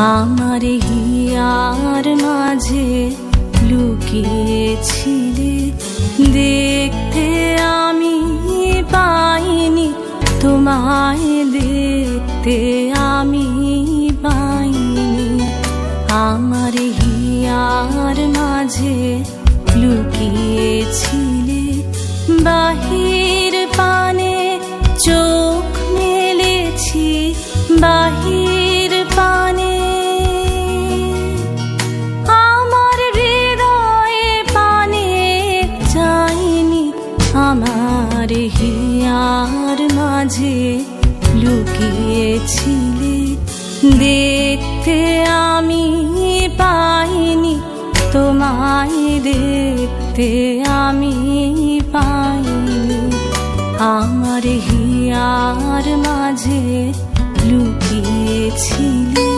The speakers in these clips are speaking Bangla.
আমার হিয়ার মাঝে লুকিয়েছিলে, দেখতে আমি পাইনি তোমায়, দেখতে আমি পাইনি। আমার হিয়ার মাঝে লুকিয়েছিলে, বাহির পানে চোখ মেলেছি, বাহির পানে আমার হৃদয়ে পানে চাইনি। আমার হিয়ার মাঝে লুকিয়েছিলে, দেখতে আমি পাইনি তোমায়, দেখতে আমি পাইনি। আমার হিয়ার মাঝে লুকিয়েছিলে।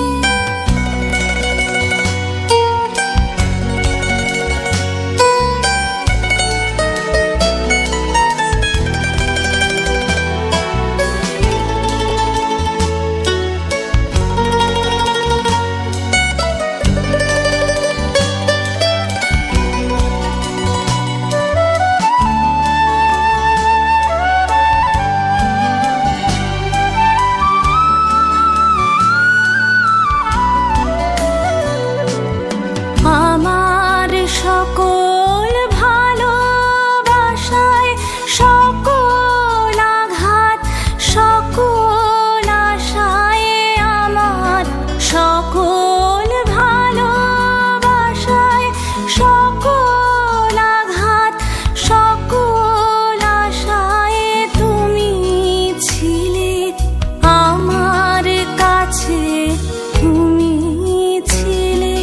সকল ভালোবাসায় সকল আঘাত, সকল আশায় আমার সকল ভালোবাসায় সকল আঘাত, সকল আশায় তুমি ছিলে আমার কাছে, তুমি ছিলে।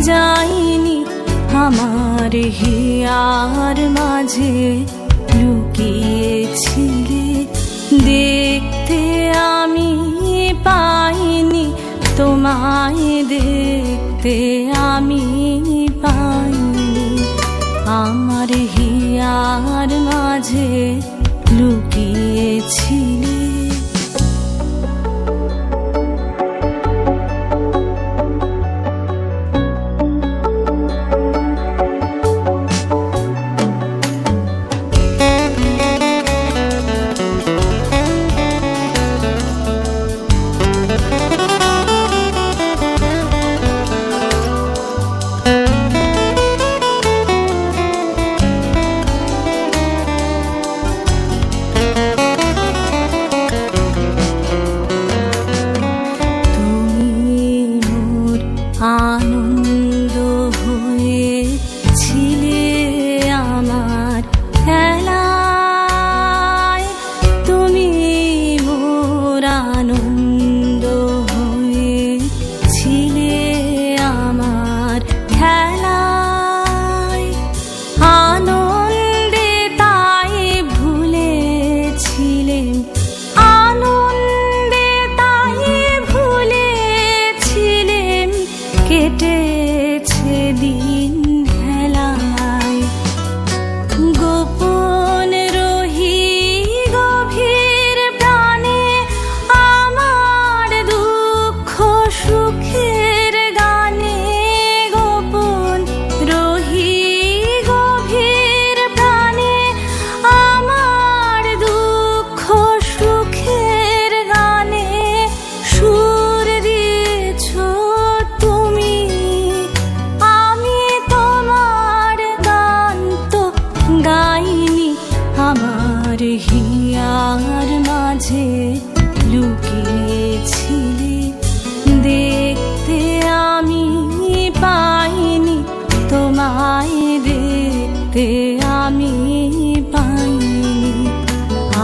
যাইনি আমার হিয়ার মাঝে লুকিয়েছিলে, দেখতে আমি পাইনি তোমায়, দেখতে আমি পাইনি। আমার হিয়ার মাঝে লুকিয়েছিলে। আনন্দ হয়েছিলে আমার খেলায়, তুমি মোর আনন্দ হয়েছিলে আমার খেলায়। আনন্দে তাই ভুলেছিলেন, আনন্দে তাই ভুলেছিলেন, কেটেছে দিন হেলায়। গোপন রহি গভীর প্রাণে আমার দুঃখ সুখের গানে, গোপন রহি গভীর প্রাণে আমার দুঃখ সুখের গানে সুর দিয়েছ তুমি। আমি তোমার গান তো গাইনি, আমার হিয়ার মাঝে লুকিয়েছিলে, দেখতে আমি পাইনি তোমায়, দেখতে আমি পাইনি।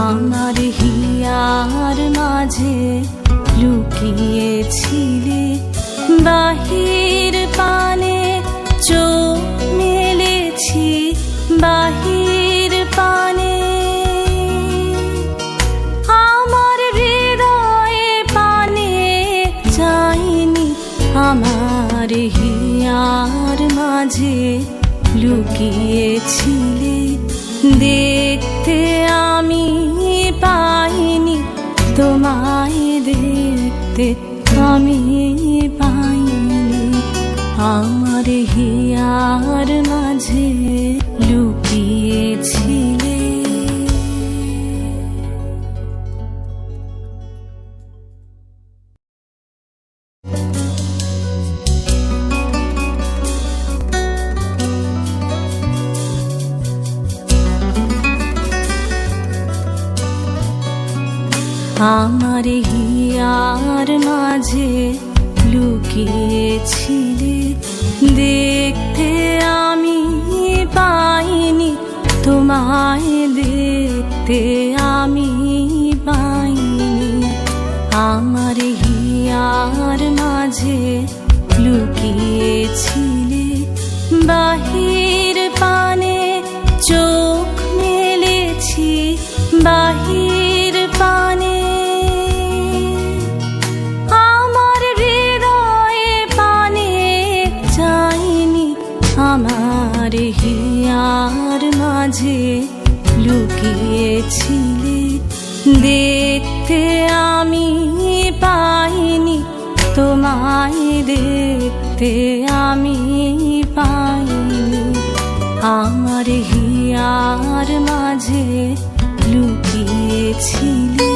আমার হিয়ার মাঝে লুকিয়েছিলে, বাহির পানে চোখ মেলেছি, বাহির পানে আমার হৃদয়ে পানে চাইনি। আমার হিয়ার মাঝে লুকিয়েছিলে, দেখতে আমি পা তোমায় দেখতে আমি পাইনি, আমার হিয়ার মাঝে লুকিয়েছিলে। আমার হিয়ার মাঝে লুকিয়েছিলে, দেখতে আমি পাইনি, তোমায় দেখতে আমি পাইনি, আমার হিয়ার মাঝে লুকিয়েছিলে। বাহির পানে চোখ মেলেছি, বাহির পানে আমার হৃদয়ে পানে চাইনি, আমার হিয়ার মাঝে লুকিয়েছিলে, দেখতে আমি পাইনি, তোমায় দেখতে আমি পাইনি, আমার হিয়ার মাঝে লুকিয়েছিলে।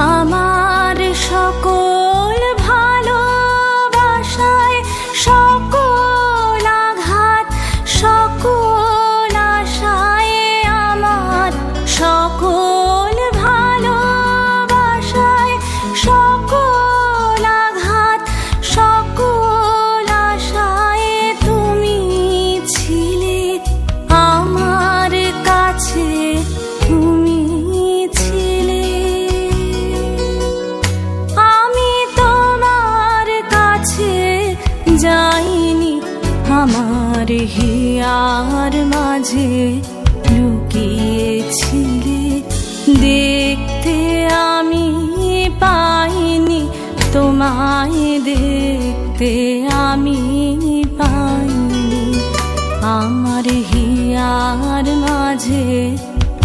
আমার সকল ভালোবাসায়, সকল আঘাত, সকল আশায়, আমার সকল ভালোবাসায়, সকল আঘাত, সকল আশায় তুমি ছিলে আমার কাছে, তুমি ছিলে। আমি তোমার কাছে যাইনি, আমার হিয়ার মাঝে লুকিয়েছিলে, দেখতে আমি পাইনি, তোমায় দেখতে আমি পাইনি, আমার হিয়ার মাঝে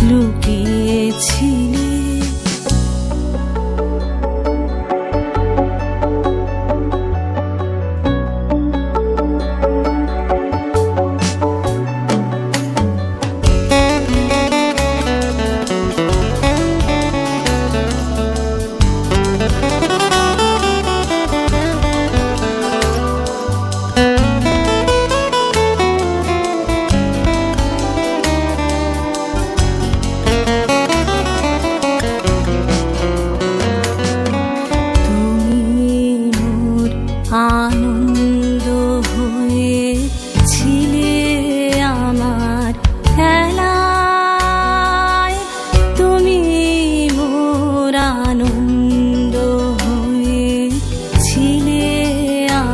লুকিয়েছিলে। আনন্দ হয়েছিলে আমার খেলায়, তুমি মোর আনন্দ হয়েছিলে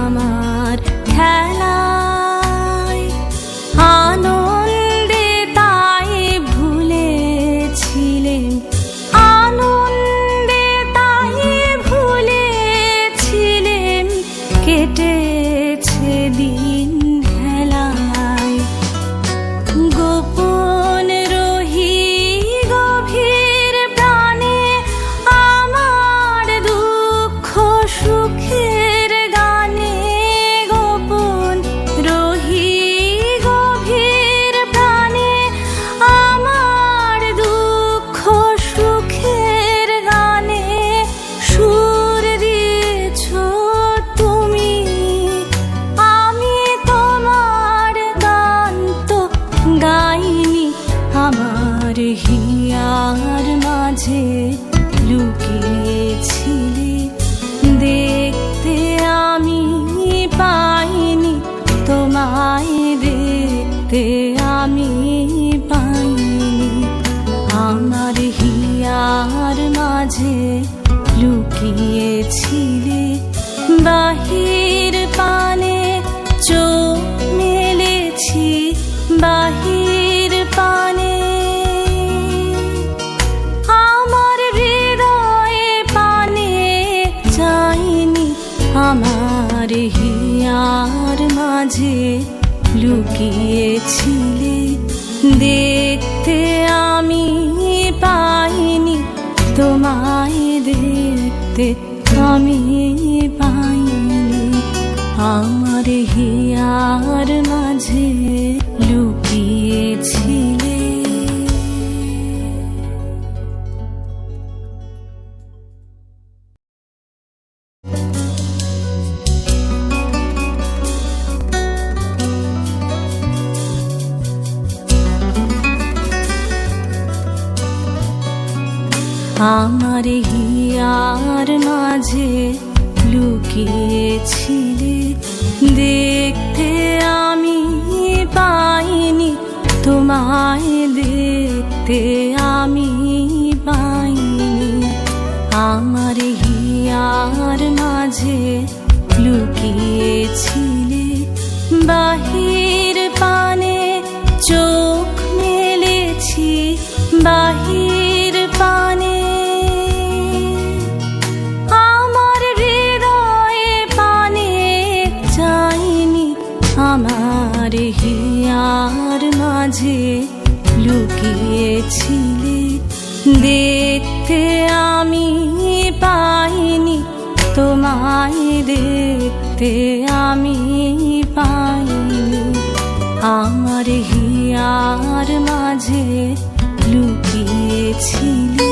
আমার খেলায়, আনন্দে তাই ভুলেছিলেন, আনন্দে তাই ভুলেছিলেন, কেটেছে দিন হেলায়, গোপন রহি গভীর প্রাণে, আমার দুঃখ সুখের গানে, গোপন রহি গভীর প্রাণে, আমার দুঃখ সুখের গানে সুর দিয়েছ তুমি, আমি তোমার গান তো গাইনি, আমার হিয়ার মাঝে লুকিয়েছিলে, দেখতে আমি পাইনি, তোমায় দেখতে আমি পাইনি, আমার মাঝে লুকিয়েছিলে, বাহির পানে চোখ মেলেছি, বাহির পানে আমার হৃদয়ে পানে চাইনি, আমার হিয়ার মাঝে লুকিয়েছিলে, দেখতে আমি পাইনি তোমায়, দেখতে আমি পাইনি, আমার হিয়ার মাঝে লুকিয়েছিলে। আমার হিয়ার মাঝে লুকিয়েছিলে, দেখতে আমি পাইনি তোমায়, দেখতে আমি পাইনি, আমার হিয়ার মাঝে লুকিয়েছিলে, বাহির পানে চোখ মেলেছি, বাহির পানে আমার হৃদয়ে পানে চাইনি, আমার হিয়ার মাঝে লুকিয়েছিলে, দেখতে আমি পাইনি তোমায়, দেখতে আমি পাইনি, আমার হিয়ার মাঝে লুকিয়েছিলে।